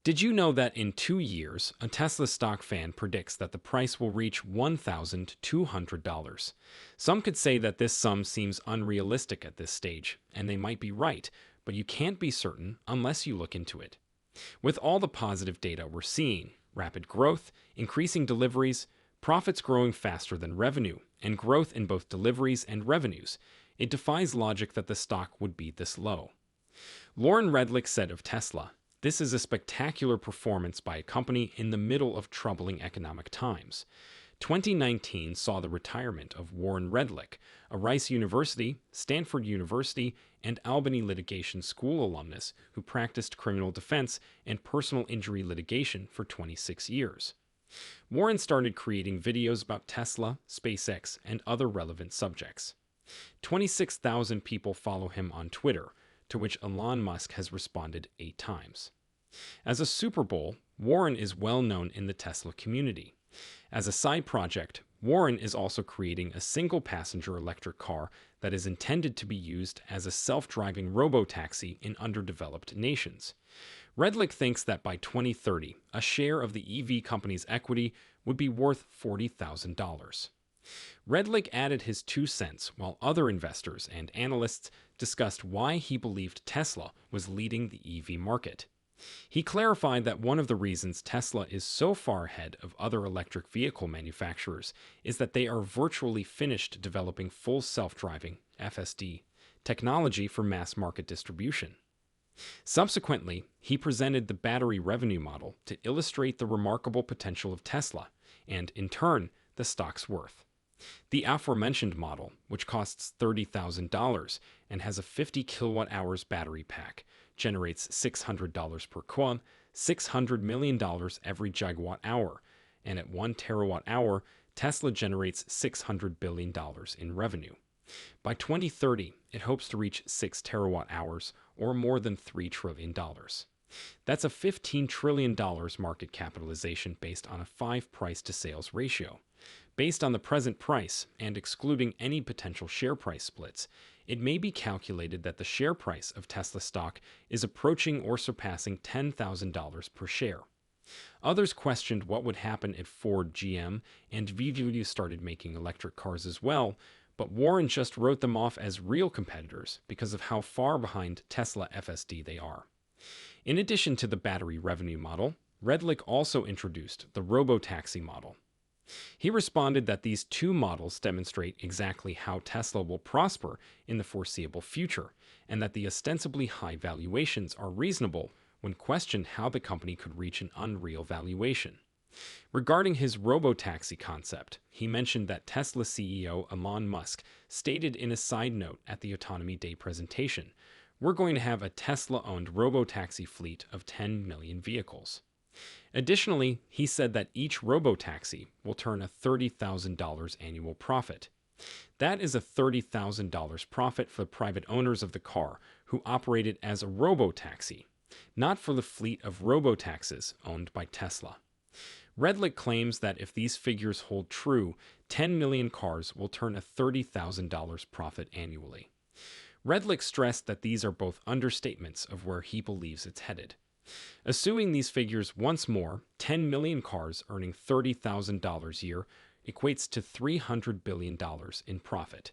Did you know that in 2 years, a Tesla stock fan predicts that the price will reach $1,200? Some could say that this sum seems unrealistic at this stage, and they might be right, but you can't be certain unless you look into it. With all the positive data we're seeing, rapid growth, increasing deliveries, profits growing faster than revenue, and growth in both deliveries and revenues, it defies logic that the stock would be this low. Lauren Redlich said of Tesla, "This is a spectacular performance by a company in the middle of troubling economic times." 2019 saw the retirement of Warren Redlich, a Rice University, Stanford University, and Albany Litigation School alumnus who practiced criminal defense and personal injury litigation for 26 years. Warren started creating videos about Tesla, SpaceX, and other relevant subjects. 26,000 people follow him on Twitter, to which Elon Musk has responded 8 times. As a Super Bowl, Warren is well known in the Tesla community. As a side project, Warren is also creating a single-passenger electric car that is intended to be used as a self-driving robotaxi in underdeveloped nations. Redlich thinks that by 2030, a share of the EV company's equity would be worth $40,000. Redlich added his 2 cents while other investors and analysts discussed why he believed Tesla was leading the EV market. He clarified that one of the reasons Tesla is so far ahead of other electric vehicle manufacturers is that they are virtually finished developing full self-driving (FSD) technology for mass market distribution. Subsequently, he presented the battery revenue model to illustrate the remarkable potential of Tesla and, in turn, the stock's worth. The aforementioned model, which costs $30,000 and has a 50 kilowatt-hours battery pack, generates $600 per quad, $600 million every gigawatt hour, and at 1 terawatt hour, Tesla generates $600 billion in revenue. By 2030, it hopes to reach 6 terawatt hours, or more than $3 trillion. That's a $15 trillion market capitalization based on a 5 price-to-sales ratio. Based on the present price, and excluding any potential share price splits, it may be calculated that the share price of Tesla stock is approaching or surpassing $10,000 per share. Others questioned what would happen if Ford, GM, and VW started making electric cars as well, but Warren just wrote them off as real competitors because of how far behind Tesla FSD they are. In addition to the battery revenue model, Redlich also introduced the robotaxi model. He responded that these 2 models demonstrate exactly how Tesla will prosper in the foreseeable future, and that the ostensibly high valuations are reasonable when questioned how the company could reach an unreal valuation. Regarding his robotaxi concept, he mentioned that Tesla CEO Elon Musk stated in a side note at the Autonomy Day presentation, "We're going to have a Tesla-owned robotaxi fleet of 10 million vehicles." Additionally, he said that each robotaxi will turn a $30,000 annual profit. That is a $30,000 profit for the private owners of the car who operate it as a robotaxi, not for the fleet of robotaxis owned by Tesla. Redlich claims that if these figures hold true, 10 million cars will turn a $30,000 profit annually. Redlich stressed that these are both understatements of where he believes it's headed. Assuming these figures once more, 10 million cars earning $30,000 a year equates to $300 billion in profit.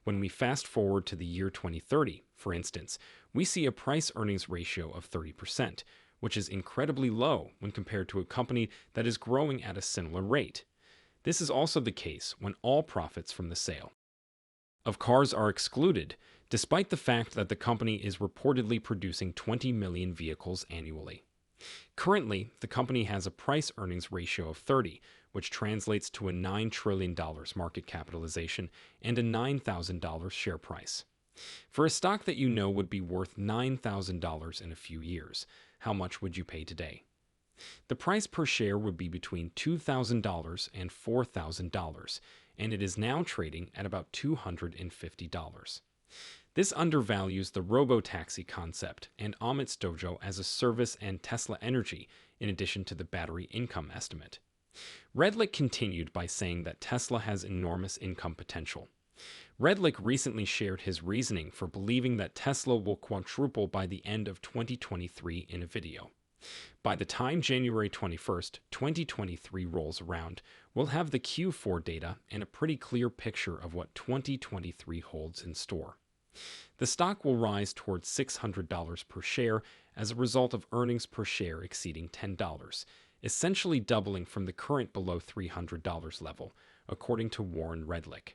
When we fast forward to the year 2030, for instance, we see a price-earnings ratio of 30%, which is incredibly low when compared to a company that is growing at a similar rate. This is also the case when all profits from the sale of cars are excluded, despite the fact that the company is reportedly producing 20 million vehicles annually. Currently, the company has a price-earnings ratio of 30, which translates to a $9 trillion market capitalization and a $9,000 share price. For a stock that you know would be worth $9,000 in a few years, how much would you pay today? The price per share would be between $2,000 and $4,000, and it is now trading at about $250. This undervalues the robotaxi concept and Amit's dojo as a service and Tesla Energy, in addition to the battery income estimate. Redlich continued by saying that Tesla has enormous income potential. Redlich recently shared his reasoning for believing that Tesla will quadruple by the end of 2023 in a video. By the time January 21st, 2023 rolls around, we'll have the Q4 data and a pretty clear picture of what 2023 holds in store. The stock will rise towards $600 per share as a result of earnings per share exceeding $10, essentially doubling from the current below $300 level, according to Warren Redlich.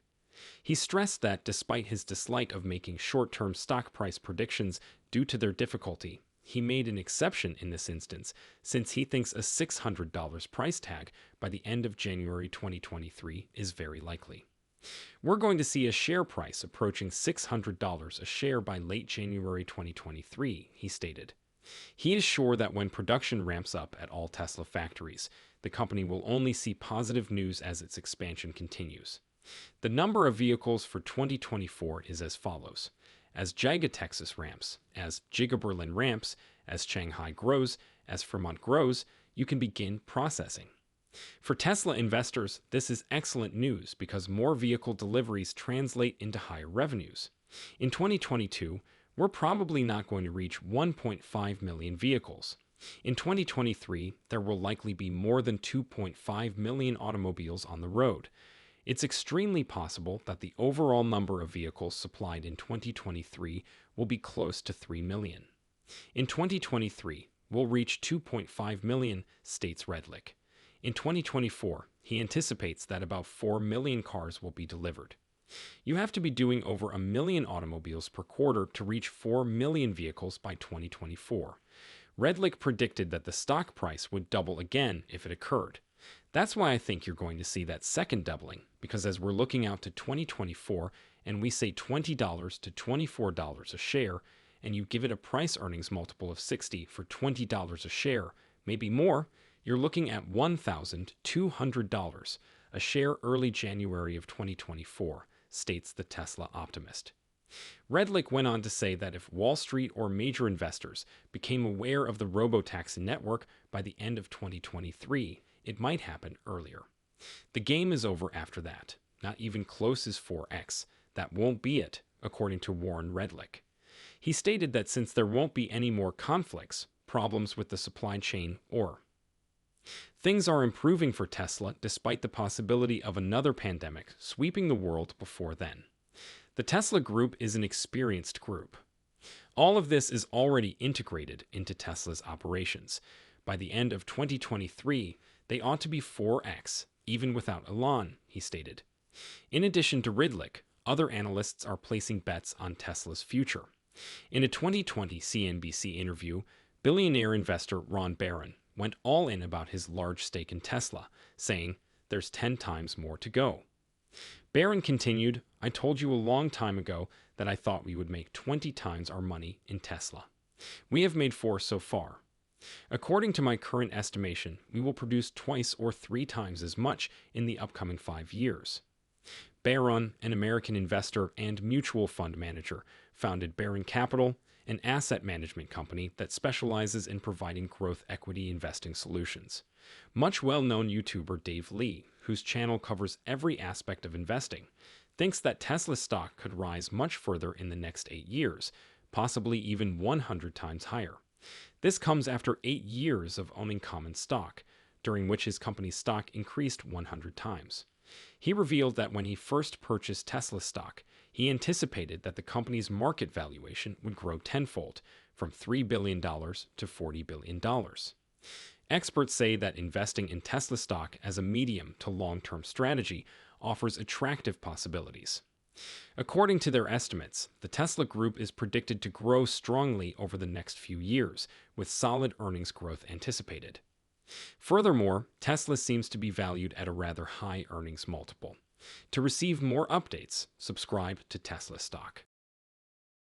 He stressed that despite his dislike of making short-term stock price predictions due to their difficulty, he made an exception in this instance since he thinks a $600 price tag by the end of January 2023 is very likely. We're going to see a share price approaching $600 a share by late January 2023, he stated. He is sure that when production ramps up at all Tesla factories, the company will only see positive news as its expansion continues. The number of vehicles for 2024 is as follows. As Giga Texas ramps, as Giga Berlin ramps, as Shanghai grows, as Fremont grows, you can begin processing. For Tesla investors, this is excellent news because more vehicle deliveries translate into higher revenues. In 2022, we're probably not going to reach 1.5 million vehicles. In 2023, there will likely be more than 2.5 million automobiles on the road. It's extremely possible that the overall number of vehicles supplied in 2023 will be close to 3 million. In 2023, we'll reach 2.5 million, states Redlich. In 2024, he anticipates that about 4 million cars will be delivered. You have to be doing over 1 million automobiles per quarter to reach 4 million vehicles by 2024. Redlich predicted that the stock price would double again if it occurred. That's why I think you're going to see that second doubling, because as we're looking out to 2024 and we say $20 to $24 a share, and you give it a price earnings multiple of 60 for $20 a share, maybe more, you're looking at $1,200 a share early January of 2024, states the Tesla optimist. Redlich went on to say that if Wall Street or major investors became aware of the robotaxi network by the end of 2023, it might happen earlier. The game is over after that. Not even close is 4x. That won't be it, according to Warren Redlich. He stated that since there won't be any more conflicts, problems with the supply chain, or things are improving for Tesla despite the possibility of another pandemic sweeping the world before then. The Tesla group is an experienced group. All of this is already integrated into Tesla's operations. By the end of 2023, they ought to be 4x, even without Elon, he stated. In addition to Redlich, other analysts are placing bets on Tesla's future. In a 2020 CNBC interview, billionaire investor Ron Barron went all in about his large stake in Tesla, saying, "There's 10 times more to go." Barron continued, "I told you a long time ago that I thought we would make 20 times our money in Tesla. We have made 4 so far. According to my current estimation, we will produce twice or 3 times as much in the upcoming 5 years." Barron, an American investor and mutual fund manager, founded Barron Capital, an asset management company that specializes in providing growth equity investing solutions. Much well-known YouTuber Dave Lee, whose channel covers every aspect of investing, thinks that Tesla stock could rise much further in the next 8 years, possibly even 100 times higher. This comes after 8 years of owning common stock, during which his company's stock increased 100 times. He revealed that when he first purchased Tesla stock, he anticipated that the company's market valuation would grow tenfold, from $3 billion to $40 billion. Experts say that investing in Tesla stock as a medium to long-term strategy offers attractive possibilities. According to their estimates, the Tesla group is predicted to grow strongly over the next few years, with solid earnings growth anticipated. Furthermore, Tesla seems to be valued at a rather high earnings multiple. To receive more updates, subscribe to Tesla stock.